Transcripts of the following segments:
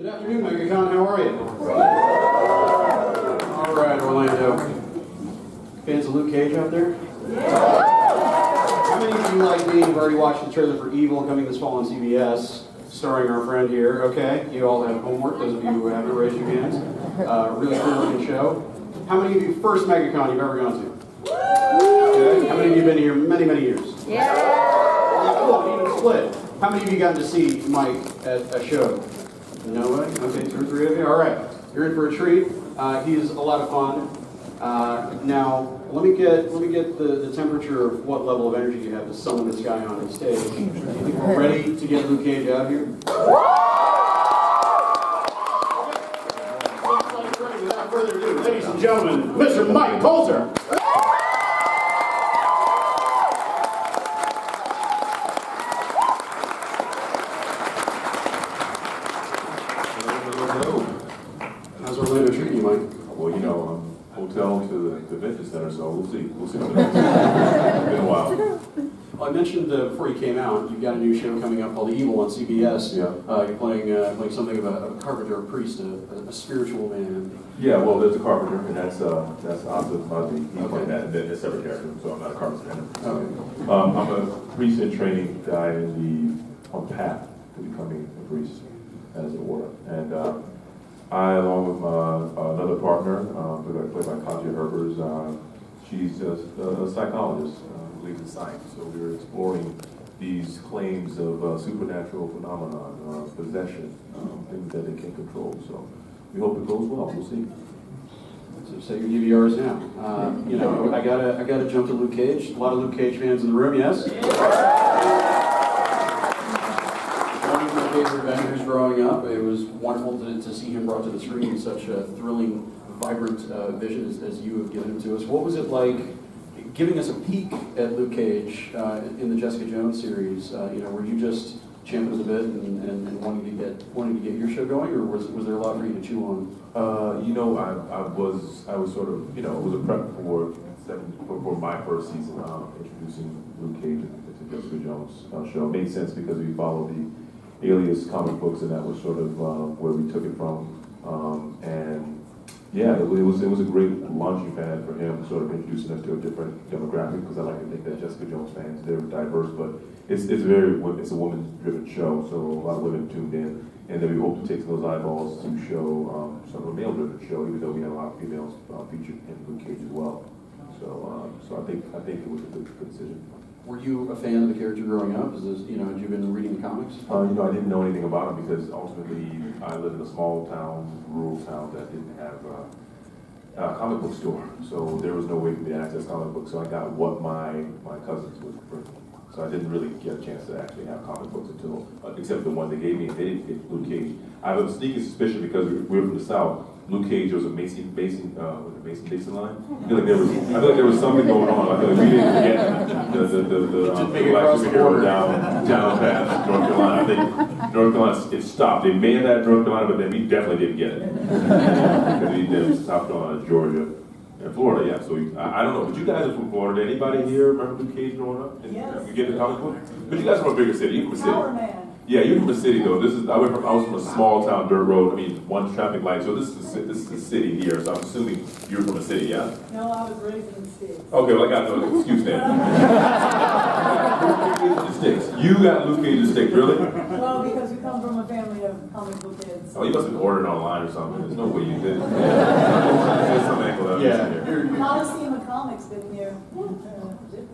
Good afternoon, Megacon. How are you? All right, Orlando. Fans of Luke Cage out there? How many of you, like me, have already watched the trailer for Evil coming this fall on CBS, starring our friend here? Okay, you all have homework. Those of you who haven't, raised your hands. Really cool-looking show. How many of you, first Megacon you've ever gone to? Okay. How many of you have been here many, many years? Yeah. Cool, even split. How many of you gotten to see Mike at a show? Nobody? Okay, 2 or 3 of you. All right, you're in for a treat. He's a lot of fun. Now, let me get the temperature of what level of energy you have to summon this guy on the stage. Do you think we're ready to get Luke Cage out here? Without further ado, ladies and gentlemen, Mr. Mike Colter. How's Orlando treating you, Mike? Well, you know, hotel to the convention center, so we'll see. We'll see what happens. It's been a while. Well, I mentioned before you came out, you've got a new show coming up called Evil on CBS. Yeah. You're playing something of a carpenter, a priest, a spiritual man. Yeah, well, there's a carpenter, and that's Oscar Muzzy. He's playing that, and then a separate character, so I'm not a carpenter. Okay. I'm a priest in training guy on path to becoming a priest, as it were. And I, along with another partner, played by Katja Herbers, she's a psychologist who believes in science. So we're exploring these claims of supernatural phenomenon, possession, things that they can't control. So we hope it goes well. We'll see. So say your DVRs now. You know, I gotta jump to Luke Cage. A lot of Luke Cage fans in the room, yes? One of my favorite adventures growing up. It was wonderful to see him brought to the screen in such a thrilling, vibrant vision as you have given him to us. What was it like giving us a peek at Luke Cage in the Jessica Jones series? You know, were you just champing at the bit and wanting to get your show going, or was there a lot for you to chew on? You know, I was sort of, you know, it was a prep for my first season, introducing Luke Cage to Jessica Jones show. It made sense because we followed the Alias comic books, and that was sort of where we took it from. And yeah, it was a great launching pad for him, sort of introducing us to a different demographic, because I like to think that Jessica Jones fans, they're diverse, but it's a woman-driven show, so a lot of women tuned in, and then we hope to take those eyeballs to show sort of a male-driven show, even though we had a lot of females featured in Luke Cage as well. So I think it was a good decision. Were you a fan of the character growing up? Had you been reading the comics? You know, I didn't know anything about him because ultimately I lived in a small town, rural town that didn't have a comic book store. So there was no way for me to access comic books. So I got what my cousins would bring. So I didn't really get a chance to actually have comic books until, except the ones they gave me, and they didn't get Luke Cage. I have a sneaky suspicion because we're from the South. Luke Cage was a Mason Basin line. I feel like there was something going on. I feel like we didn't get the black superhero down past North Carolina. I think North Carolina, it stopped. They may have had North Carolina, but then we definitely didn't get it. Because we did South Carolina, Georgia, and Florida, yeah. So I don't know, but you guys are from Florida. Did anybody here remember Luke Cage growing up? Yes. You get the comic book? But you guys are from a bigger city. You're from a city. Power Man. Yeah, you're from a city though. I was from a small town dirt road. I mean, one traffic light. So this is the city here. So I'm assuming you're from a city, yeah? No, I was raised in the States. Okay, well I got no excuse then. Sticks. You got Luke Cage's sticks, really? Well, because we come from a family of comic book kids. Oh, you must have ordered online or something. There's no way you did. There's some angle out here. Coliseum of Comics been here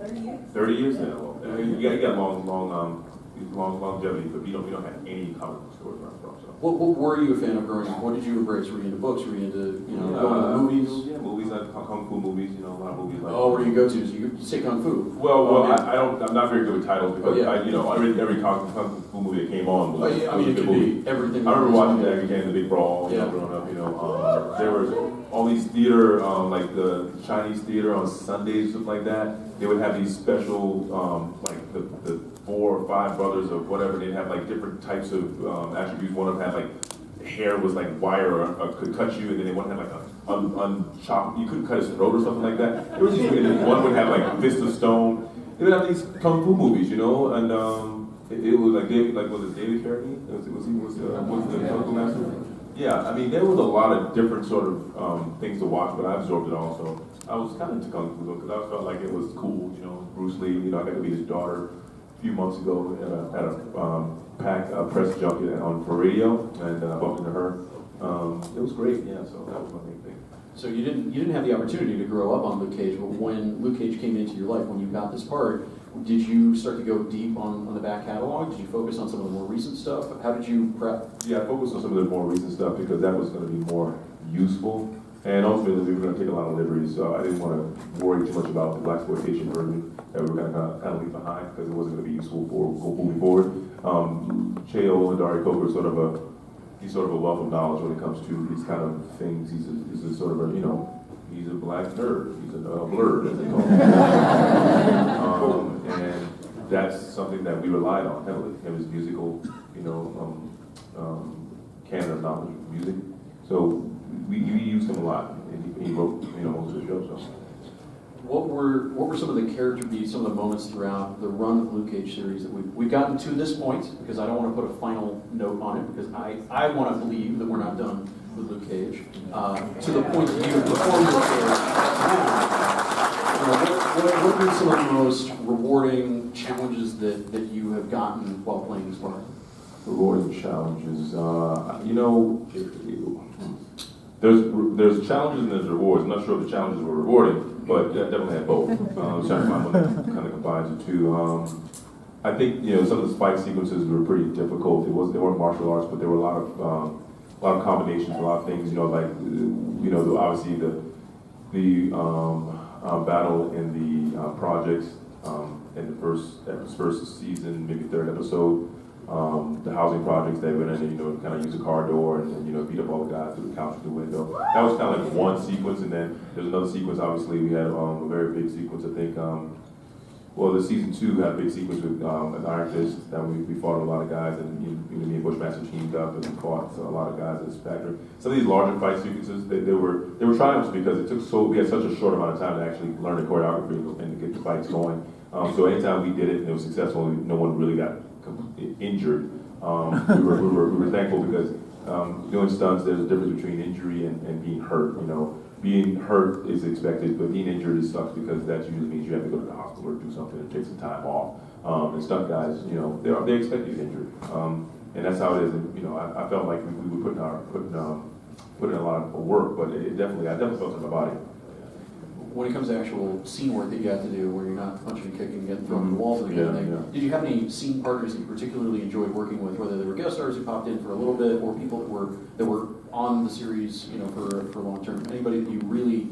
30 years. 30 years now. Well, you got long longevity, but we don't have any comic book stores around from. So. What were you a fan of growing up? What did you embrace? Were you into books? Were you into going to movies? Yeah, movies like kung fu movies. You know, a lot of movies like. Oh, where do you go to? So you say kung fu? Well, I'm not very good with titles because every kung fu movie that came on was it could be everything. I remember watching Jackie Chan, The Big Brawl, growing up. There was all these theater, like the Chinese theater on Sundays, stuff like that. They would have these special, like the 4 or 5 brothers or whatever. They'd have like different types of attributes. One of them had like hair was like wire or could cut you, and then they one had like a unchopped. You couldn't cut his throat or something like that. There was these, and then one would have like a fist of stone. They would have these kung fu movies, and It was like David, was it David Carradine? Was the Kung Master? Yeah, I mean, there was a lot of different sort of things to watch, but I absorbed it all. So I was kind of into Kung Fu because I felt like it was cool, you know, Bruce Lee. You know, I got to meet his daughter a few months ago at a press junket for radio, and I bumped into her. It was great, yeah. So that was my main thing. So you didn't have the opportunity to grow up on Luke Cage, but when Luke Cage came into your life, when you got this part, did you start to go deep on the back catalog? Did you focus on some of the more recent stuff? How did you prep? Yeah, I focused on some of the more recent stuff because that was going to be more useful. And ultimately, we were going to take a lot of liberties, so I didn't want to worry too much about the blaxploitation version that we were going to kind of leave behind because it wasn't going to be useful for moving forward. Cheo and Dari Coker is he's sort of a wealth of knowledge when it comes to these kind of things. He's a sort of a, you know, he's a black nerd. He's a blurred, as they call him. And that's something that we relied on heavily. His musical, you know, canon of knowledge of music. So we used him a lot, and he wrote, you know, most of the show. So. What were some of the character beats, some of the moments throughout the run of the Luke Cage series that we've gotten to this point? Because I don't want to put a final note on it, because I want to believe that we're not done with Luke Cage. To the point that you before Luke Cage. What have been some of the most rewarding challenges that you have gotten while playing this part? Rewarding challenges, you know. There's challenges and there's rewards. I'm not sure if the challenges were rewarding, but I definitely had both. Trying to find one that kind of combines the two. I think, you know, some of the fight sequences were pretty difficult. They weren't martial arts, but there were a lot of combinations, a lot of things. You know, like you know, obviously the battle in the projects in the first season, maybe third episode. The housing projects they went in and, you know, kind of use a car door and you know, beat up all the guys through the couch through the window. That was kind of like one sequence, and then there's another sequence. Obviously, we had a very big sequence. I think, well, the season 2 had a big sequence with an Iron Fist that we fought a lot of guys, and you know, me and Bushmaster teamed up and we fought a lot of guys in this factory. Some of these larger fight sequences, they were triumphs because we had such a short amount of time to actually learn the choreography and to get the fights going. So anytime we did it and it was successful, no one really got injured. We were thankful because doing stunts, there's a difference between injury and being hurt. You know, being hurt is expected, but being injured is sucks because that usually means you have to go to the hospital or do something and take some time off. And stunt guys, you know, they expect you injured, and that's how it is. And, you know, I felt like we were putting in a lot of work, but I definitely felt it in my body. When it comes to actual scene work that you have to do, where you're not punching and kicking and getting thrown in the walls and everything, did you have any scene partners that you particularly enjoyed working with, whether they were guest stars who popped in for a little bit, or people that were on the series, you know, for long term? Anybody that you really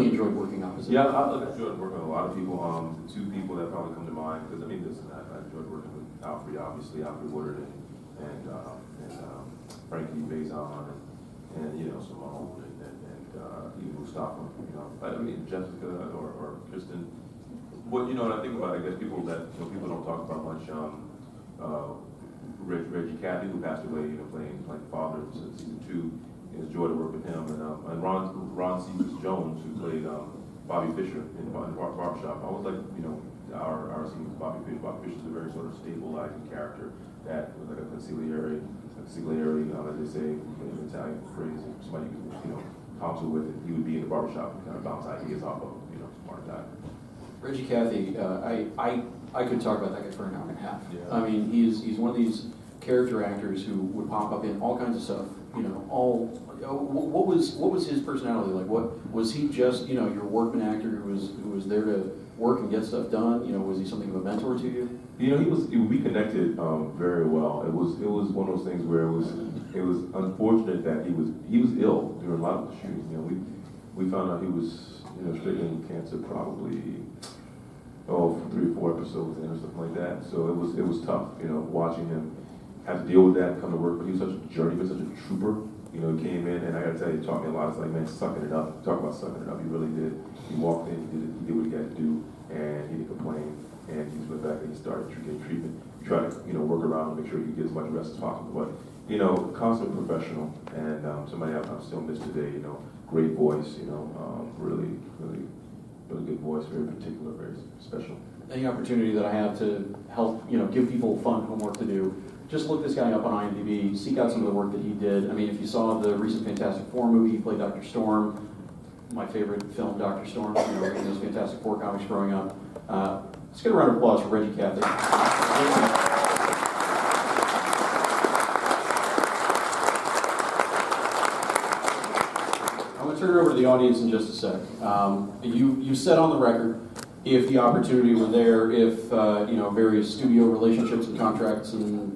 enjoyed working opposite? Yeah, I enjoyed working with a lot of people. The two people that probably come to mind, because I mean, I enjoyed working with Alfred, obviously, Alfred Woodard and Frankie Bazan and you know, Simone and even Mustafa, you know, I mean Jessica or Kristen. What, you know, and I think about, I guess, people that, you know, people don't talk about much. Reggie Cathy, who passed away, you know, playing father in season 2. It was a joy to work with him, and Ron Cephas Jones, who played Bobby Fischer in Barbershop. I was like, you know, our scene with Bobby Fischer. Bobby Fischer's a very sort of stabilizing character that was like a consigliere, as they say in Italian phrase, somebody you can, you know, counsel with, and he would be in the barbershop and kind of bounce ideas off of, you know, smart guy. Reggie Cathy, I could talk about that guy for an hour and a half. Yeah. I mean, he's one of these character actors who would pop up in all kinds of stuff. You know, what was his personality like? What was he, just, you know, your workman actor who was there to work and get stuff done? You know, was he something of a mentor to you? You know, we connected very well. It was one of those things where it was unfortunate that he was ill during a lot of the shooting. You know, we found out he was, you know, stricken with cancer probably 3 or 4 episodes in or something like that. So it was tough, you know, watching him have to deal with that, come to work. But he was such a journeyman, such a trooper. You know, he came in, and I got to tell you, he taught me a lot. It's like, man, sucking it up. Talk about sucking it up. He really did. He walked in, he did what he had to do, and he didn't complain. And he just went back and he started getting treatment. He tried to, you know, work around and make sure he could get as much rest as possible. But, you know, consummate professional, and somebody I'm still missed today. You know, great voice. You know, really good voice. Very particular, very special. any opportunity that I have to help, give people fun homework to do, just look this guy up on IMDb, seek out some of the work that he did. I mean, if you saw the recent Fantastic Four movie, he played Dr. Storm, my favorite film, Dr. Storm, reading those Fantastic Four comics growing up. Let's get a round of applause for Reggie Cathy. I'm going to turn it over to the audience in just a sec. You said on the record, if the opportunity were there, if various studio relationships and contracts and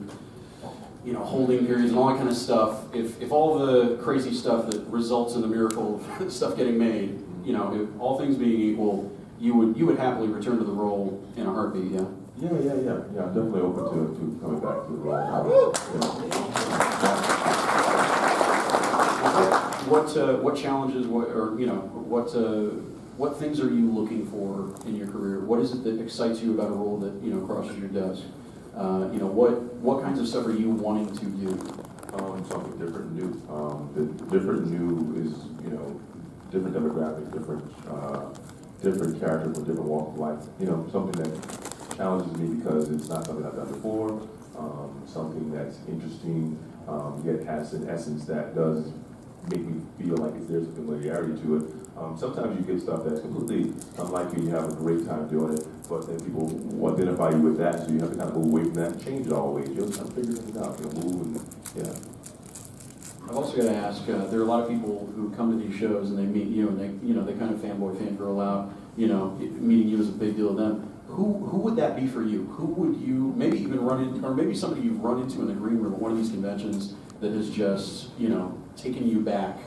holding periods and all that kind of stuff, if all the crazy stuff that results in the miracle of stuff getting made, if all things being equal, you would happily return to the role in a heartbeat, yeah? Yeah. I'm definitely open to coming back to the role. What challenges, what things are you looking for in your career? What is it that excites you about a role that crosses your desk? What kinds of stuff are you wanting to do? Something different, new. The different new is different demographic, different characters with different walk of life. Something that challenges me because it's not something I've done before. Something that's interesting, yet has an essence that does make me feel like there's a familiarity to it. Sometimes you get stuff that's completely unlike you have a great time doing it, but then people will identify you with that, so you have to kind of move away from that and change it always. You'll kind of figure things out, move and, yeah. I've also got to ask, there are a lot of people who come to these shows and they meet you and they kind of fanboy, fangirl out, meeting you is a big deal to them. Who would that be for you? Who would you maybe even run into, or maybe somebody you've run into in the green room at one of these conventions that has just, taken you back,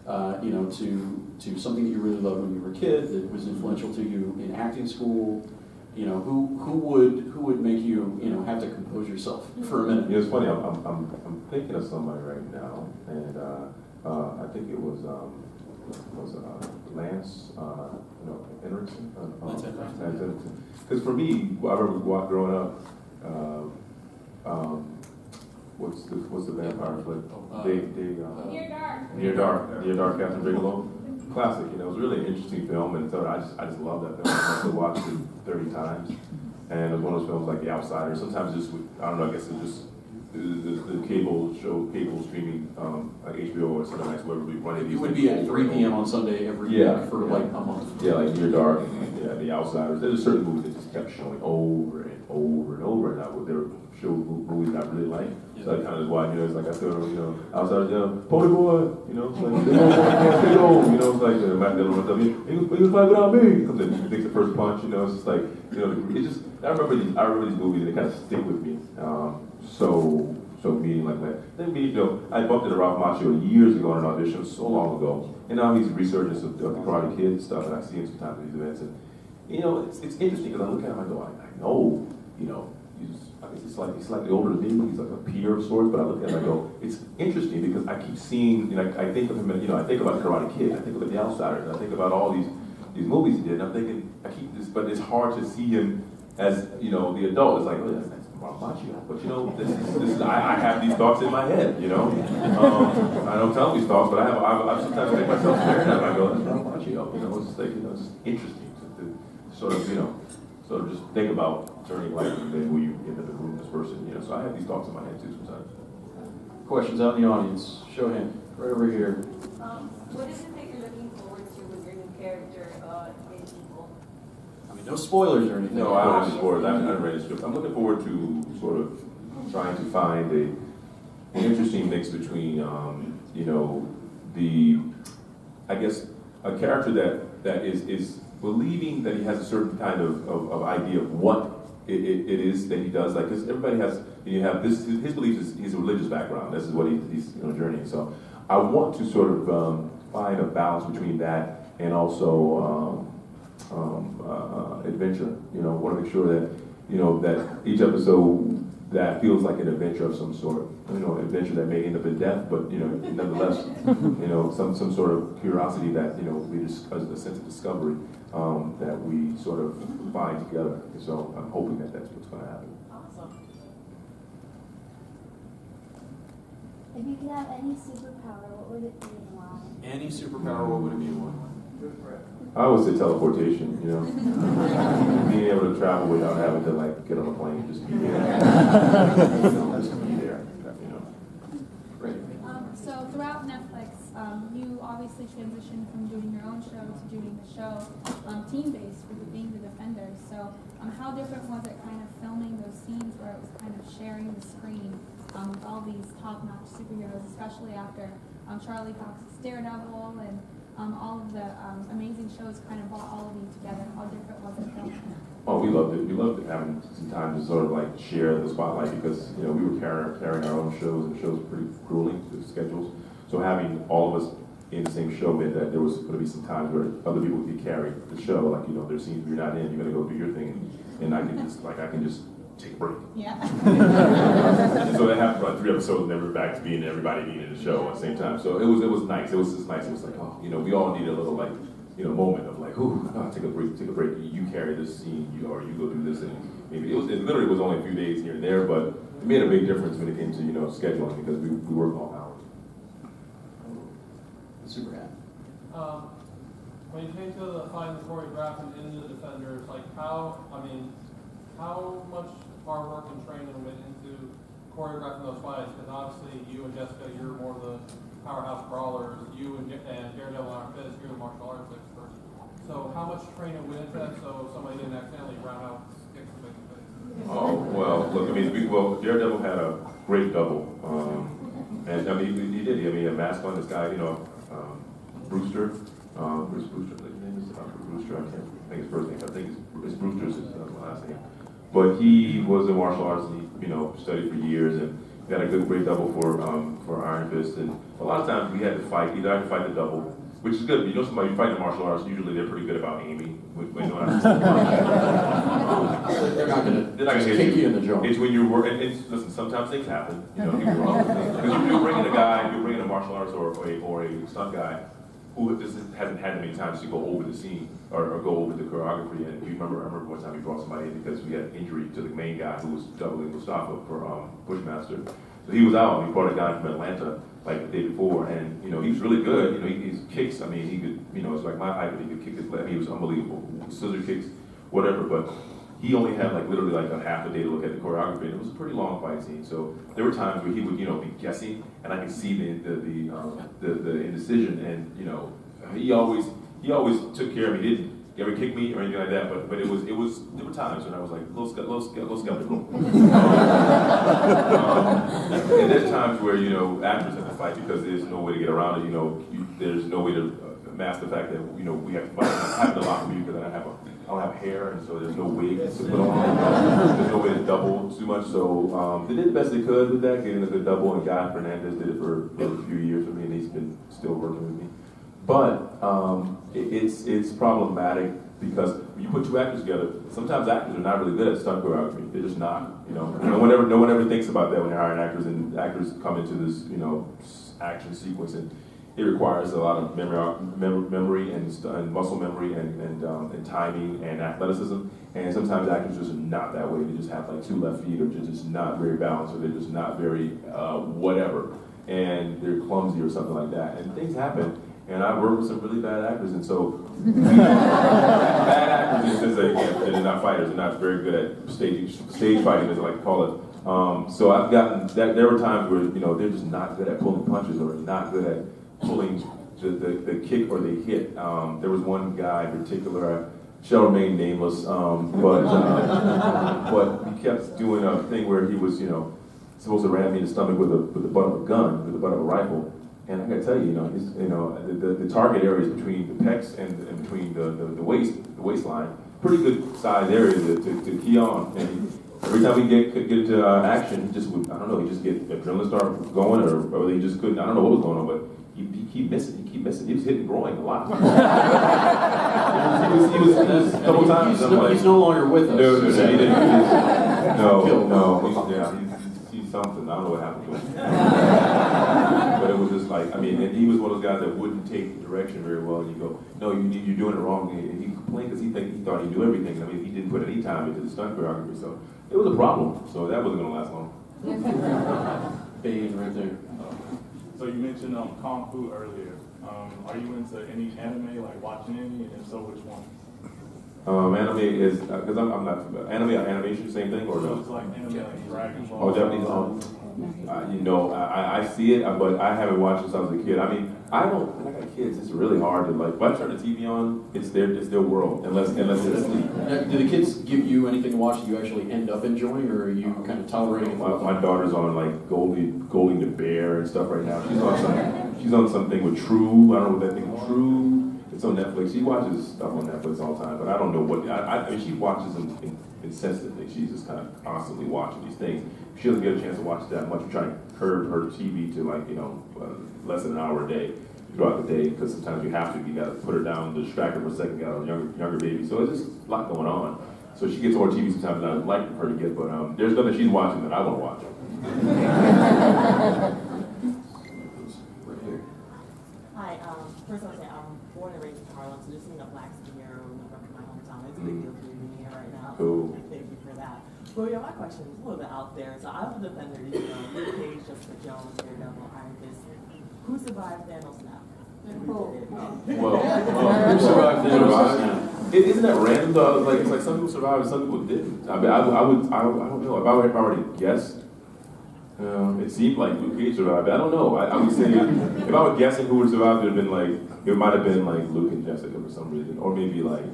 to something that you really loved when you were a kid, that was influential to you in acting school? Who would make you, have to compose yourself for a minute? It's funny. I'm thinking of somebody right now, and I think it was Lance, Henriksen. Lance Henriksen. Because for me, I remember growing up. What's the vampire flick? Near Dark, Captain Bigelow. Classic. It was really an interesting film, and so I just love that film. I still watched it 30 times, and it was one of those films like The Outsider. Sometimes I don't know. I guess it's just the cable streaming, like HBO or something like where we run it. You would be at 3 p.m. on Sunday every week for like a month. Yeah, like Near Dark, The Outsiders. There's certain movies that just kept showing over and over and over, and there were movies that I really liked. So I kind of watch, it's like I feel, Outsiders, Pony Boy, it's like, it's like, Matt Dillon runs up, he was fighting without me. Comes in, he takes the first punch, it's just like, I remember these movies, and they kind of stick with me. So meeting like that. Then I bumped into Ralph Macchio years ago in an audition, so long ago, and now he's resurging of the Karate Kid and stuff, and I see him sometimes at these events, and it's interesting because I look at him, I go, I know, he's slightly older than me, he's like a peer of sorts, but I look at him and I go, it's interesting because I keep seeing, I think of him, I think about the Karate Kid, I think about The Outsiders, I think about all these movies he did, and I'm thinking, I keep this, but it's hard to see him as, the adult. It's like, oh, that's Macchio, but this is, I have these thoughts in my head, I don't tell these thoughts, but I sometimes make myself stare at them, and I go, that's Macchio, it's just like, it's interesting to sort of just think about turning life and then who you end up in the room with this person, so I have these thoughts in my head too sometimes. Questions out in the audience? Show of hand. Right over here. What is it that you're looking forward to with your new character in Equal? I mean, no spoilers or anything. No, I don't have spoilers. I haven't read the script. I'm looking forward to sort of trying to find an interesting mix between, I guess, a character that is believing that he has a certain kind of idea of what it is that he does, like, because everybody has, you have this, his belief is he's a religious background, this is what he's journeying, so I want to sort of find a balance between that and also adventure, want to make sure that, that each episode that feels like an adventure of some sort, adventure that may end up in death, but, nonetheless, some sort of curiosity that, a sense of discovery that we sort of find together. So I'm hoping that that's what's going to happen. Awesome. If you could have any superpower, what would it be and why? Any superpower, what would it be and why? I always say teleportation, you know. Being able to travel without having to like get on a plane, just be there. Just be there, you know. Great. So throughout Netflix, you obviously transitioned from doing your own show to doing the show team-based for being the Defenders. So how different was it kind of filming those scenes where it was kind of sharing the screen with all these top-notch superheroes, especially after Charlie Cox's Daredevil and all of the amazing shows kind of brought all of you together? How different was it filming? Oh, we loved it. We loved having some time to sort of like share the spotlight because, you know, we were carrying our own shows and shows were pretty grueling, the schedules. So having all of us in the same show meant that there was going to be some times where other people could carry the show. Like, you know, there's scenes you're not in, you're going to go do your thing. And I can just take a break. Yeah. And so that happened for like 3 episodes, and then we're back to being everybody being in the show at the same time. So it was nice. It was just nice. It was like, oh, you know, we all need a little like, you know, moment of like, ooh, take a break. You carry this scene, or you go do this, and maybe it literally was only a few days here and there, but it made a big difference when it came to, you know, scheduling because we work long hours. Super happy. When you came to find the choreographing in the Defenders, like how much hard work and training went into choreographing those fights? Because obviously you and Jessica, you're more the powerhouse brawlers. You and Daredevil and Fist, you're the martial arts experts. So how much training went into that so somebody didn't accidentally round out kicks the big face? Oh, well, look, I mean, Daredevil had a great double. And I mean, he did. I mean, a mask on this guy, you know, Brewster. Where's Brewster? His name is Brewster. I can't think his first name. I think it's Brewster's his last name. But he was a martial artist, and he, you know, studied for years, and got a great double for Iron Fist. And a lot of times we had to fight. Either I had to fight the double, which is good. You know, somebody fighting martial arts, usually they're pretty good about aiming. They're not going to hit kick you in the jaw. It's when you're working. And listen, sometimes things happen. You know, because you're bringing a guy, you're bringing a martial artist or a stunt guy who just hasn't had many times to go over the scene or go over the choreography. And I remember one time we brought somebody in because we had an injury to the main guy who was doubling Mustafa for Bushmaster. So he was out, and we brought a guy from Atlanta like the day before, and you know he was really good. You know, his kicks. I mean, he could. You know, it's like my height, but he could kick his leg. He was unbelievable. Scissor kicks, whatever. But he only had like literally like a half a day to look at the choreography, and it was a pretty long fight scene. So there were times where he would, you know, be guessing, and I could see the indecision, and you know, he always took care of me. He didn't ever kick me or anything like that, but there were times when I was like a little skeptical. And there's times where, you know, actors have to fight because there's no way to get around it. You know, there's no way to mask the fact that, you know, we have to fight. I have to lock me because I don't have hair, and so there's no wig to put on. There's no way to double too much. So they did the best they could with that, getting a good double. And Guy Fernandez did it for a few years for me, and he's been still working with me. But it's problematic because when you put 2 actors together, sometimes actors are not really good at stunt choreography. They're just not. You know, no one ever thinks about that when they're hiring actors, and actors come into this, you know, action sequence, and it requires a lot of memory and muscle memory and timing and athleticism. And sometimes actors just are not that way. They just have like 2 left feet, or they're just not very balanced, or they're just not very whatever, and they're clumsy or something like that. And things happen. And I work with some really bad actors, and so bad actors is just they're not fighters. They're not very good at stage fighting, as I like to call it. So I've gotten that. There were times where, you know, they're just not good at pulling punches, or not good at pulling the kick or the hit. There was one guy in particular. I shall remain nameless, but he kept doing a thing where he was, you know, supposed to ram me in the stomach with the butt of a gun, with the butt of a rifle. And I gotta tell you, the target areas between the pecs and between the waistline, pretty good size area to key on. And every time we get into action, he just would, I don't know, he just get adrenaline start going, or they just couldn't. I don't know what was going on, but he keep missing. He was hitting groin a lot. he was a couple times. He's no longer with us. No, he didn't. He's something. I don't know what happened to him. But it was just like, I mean, and he was one of those guys that wouldn't take direction very well. And you go, no, you're doing it wrong. And he complained because he thought he knew everything. I mean, he didn't put any time into the stunt choreography, so it was a problem. So that wasn't going to last long. Bane right there. So you mentioned Kung Fu earlier. Are you into any anime, like watching any, and if so, which one? Anime is, because I'm not, anime or animation, same thing, or So no? it's like anime, like Dragon Ball. Oh, Japanese, you know, I see it, but I haven't watched since I was a kid. I mean, I don't, when I got kids, it's really hard to like, when I turn the TV on, it's their world, unless it's asleep. Do the kids give you anything to watch that you actually end up enjoying, or are you kind of tolerating it? My daughter's on like Goldie the Bear and stuff right now. She's on something with True. I don't know what that thing is, True. It's on Netflix. She watches stuff on Netflix all the time, but I don't know what. I mean, she watches them incessantly. She's just kind of constantly watching these things. She doesn't get a chance to watch that much. We try to curb her TV to like less than an hour a day throughout the day, because sometimes you have to. You got to put her down, distract her for a second. Got a younger baby, so it's just a lot going on. So she gets more TV sometimes than I'd like for her to get, but there's nothing she's watching that I want to watch. Right here. Hi, first I want to say I'm born and raised in Harlem, so just seeing a black superhero in my hometown, it's a big deal for me being here right now. Cool. Thank you for that. Well, yeah, my question is a little bit out there. So I was a defender, Luke Cage, Jessica Jones, Daredevil, Iron Fist. Who survived Thanos now? Well, who survived Thanos? Isn't that random though? Like it's like some people survived and some people didn't. I mean, I don't know. If I were to guess, it seemed like Luke Cage survived. I don't know. I would say if I was guessing who would survive, it'd have been like it might have been like Luke and Jessica for some reason, or maybe like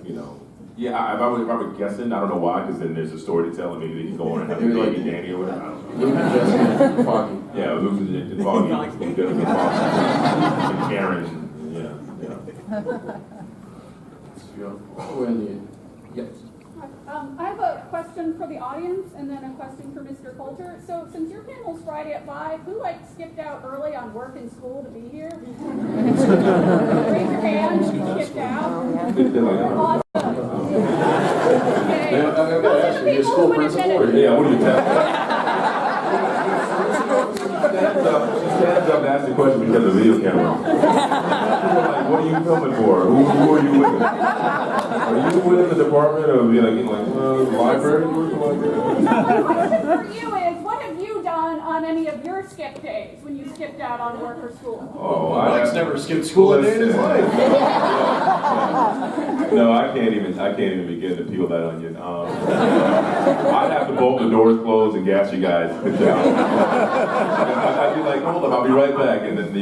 yeah. If I were guessing, I don't know why, because then there's a story to tell, and maybe they can go on and have maybe like Danny or whatever. I don't know. Luke and Jessica and Foggy. Yeah, Luke and Foggy, and Karen. Yes. I have a question for the audience and then a question for Mr. Colter. So since your panel's Friday at 5, who skipped out early on work and school to be here? Raise your hand if you skipped out. Awesome. Okay. I've got to ask you, your school principal? Yeah, what do you tell? She stands up and asks the question because of the video camera. Like, what are you filming for? Who are you with? Are you with the department of library or something like that? My question for you is, what have you done on any of your skip days when you skipped out on work or school? Oh, Mike's never skipped school a day in his life. No, I can't even begin to peel that onion. I'd have to bolt the doors closed and gas you guys. I'd be like, hold on, I'll be right back, and then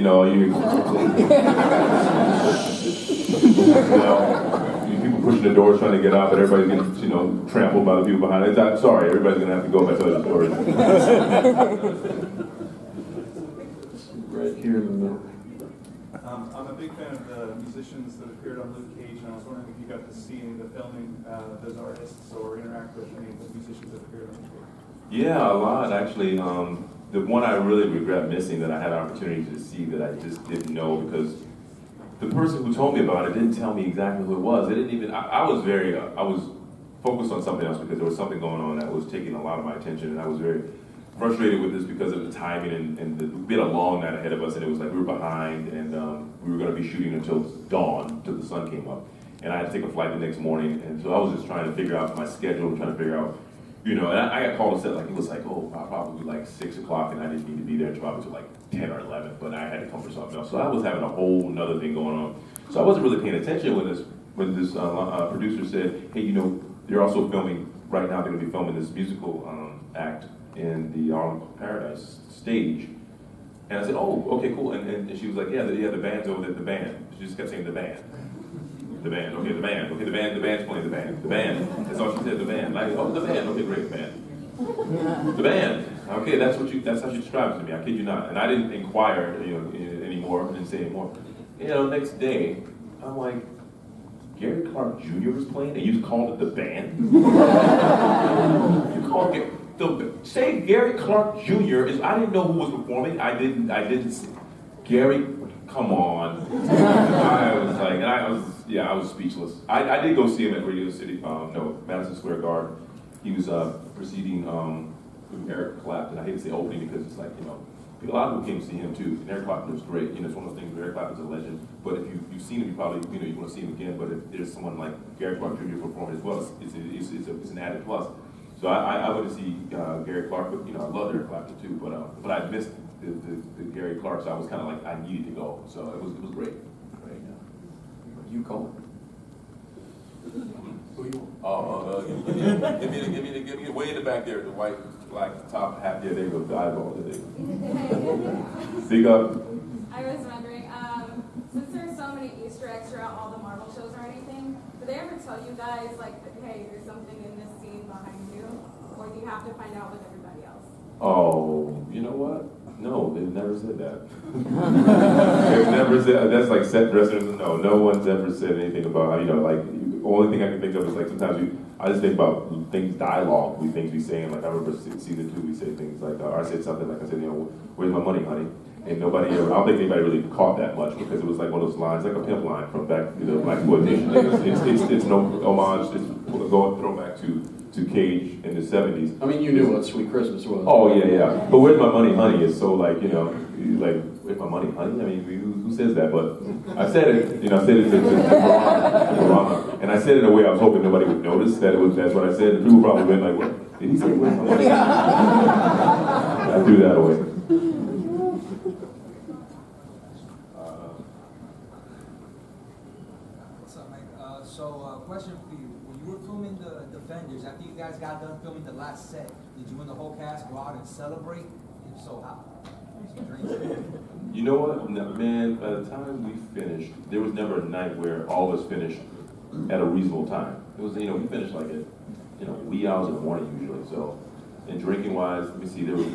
people pushing the doors trying to get out, but everybody's getting trampled by the people behind it. I'm sorry, everybody's gonna have to go if I tell you the story. Right here in the middle. I'm a big fan of the musicians that appeared on Luke Cage, and I was wondering if you got to see any of the filming those artists or interact with any of the musicians that appeared on Luke Cage. Yeah, a lot actually. The one I really regret missing that I had an opportunity to see that I just didn't know, because the person who told me about it didn't tell me exactly who it was. They didn't even. I was focused on something else because there was something going on that was taking a lot of my attention, and I was very frustrated with this because of the timing and we had a long night ahead of us, and it was like we were behind, and we were going to be shooting until dawn, until the sun came up, and I had to take a flight the next morning, and so I was just trying to figure out my schedule, trying to figure out, and I got called and said, it was like, probably like 6 o'clock, and I didn't need to be there until probably like 10 or 11, but I had to come for something else, so I was having a whole nother thing going on, so I wasn't really paying attention when this producer said, hey, they're also filming, right now they're going to be filming this musical act in the Arlen Paradise stage. And I said, oh, okay, cool. And she was like, yeah, the band's over there, the band. She just kept saying the band. The band, okay, the band. Okay, the band's playing the band. The band. That's all she said, the band. Like, oh, the band, okay, great, the band. The band. Okay, that's how she describes it to me, I kid you not. And I didn't inquire, anymore, I didn't say anymore. Next day, I'm like, Gary Clark Jr. was playing, and you called it the band? You called it say Gary Clark Jr. is. I didn't know who was performing. I didn't see. Gary, come on. I was speechless. I did go see him at Radio City, Madison Square Garden. He was preceding Eric Clapton. I hate to say opening because it's like, a lot of people came to see him too. And Eric Clapton was great. It's one of those things where Eric Clapton's a legend. But if you've seen him, you probably, you want to see him again. But if there's someone like Gary Clark Jr. performing as well, it's an added plus. So I went to see Gary Clark, but I love Eric Clapton too. But I missed the Gary Clark, so I was kind of like I needed to go. So it was great. You call it. Who you want? Give me the way in the back there, the white, black top hat. Yeah, there you go, the eyeball. There you go. Speak up. I was wondering, since there's so many Easter eggs throughout all the Marvel shows or anything, do they ever tell you guys, like, that, hey, there's something in this scene behind you? Or do you have to find out with everybody else? Oh, you know what? No, they've never said that. They've never said, that's like set dressers. No one's ever said anything about, like, the only thing I can think of is like sometimes I just think about things, dialogue, things we say, and like I remember season 2, we say things like, I said something like I said, where's my money, honey? And nobody ever, I don't think anybody really caught that much because it was like one of those lines, like a pimp line from back, Black exploitation. It's no homage, it's going throwback to Cage in the 70s. I mean, you knew what Sweet Christmas was. Oh, yeah. But where's my money, honey is so like, like, where's my money, honey? I mean, who says that? But I said it, I said it to Obama. And I said it in a way I was hoping nobody would notice that's what I said. And people probably went like, what? Did he say where's my money? I threw that away. What's up, Mike? Question for you. When you were filming the Defenders, after you guys got done filming the last set, did you and the whole cast go out and celebrate? If so, how? You know what, man, by the time we finished, there was never a night where all of us finished at a reasonable time. It was, we finished like at, wee hours in the morning usually, so. And drinking wise, let me see, there are 2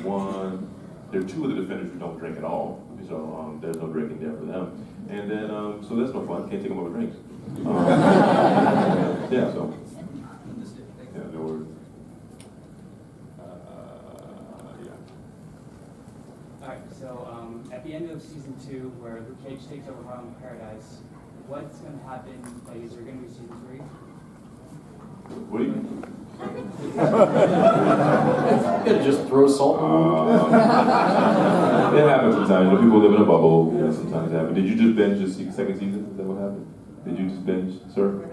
of the Defenders who don't drink at all, so there's no drinking there for them. And then, so that's no fun, can't take them over drinks. Yeah, so. Yeah, no worries. Alright, so at the end of season 2, where Luke Cage takes over Harlem Paradise, what's going to happen? Like, is there going to be season 3? What do you mean? You gotta just throw salt in the wound. It happens sometimes. People live in a bubble. Sometimes it happens. Did you just binge the second season? Is that what happened? Did you just binge, sir?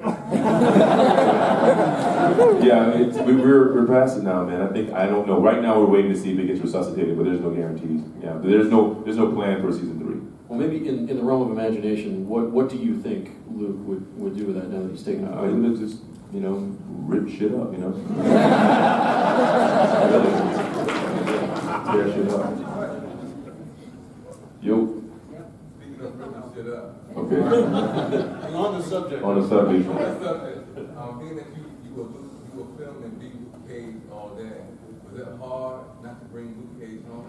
Yeah, we're past it now, man. I don't know. Right now, we're waiting to see if it gets resuscitated, but there's no guarantees. Yeah, there's no plan for season 3. Well, maybe in the realm of imagination, what do you think Luke would do with that now that he's taken it? He would just, rip shit up, Tear shit up. Yo. Speaking of ripping shit up. Okay. On the subject. Being that you were filming Luke Cage all day, was it hard not to bring Luke Cage home?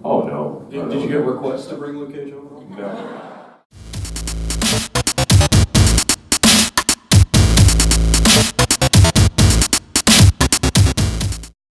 Oh no. Did you get requests to bring Luke Cage home? No.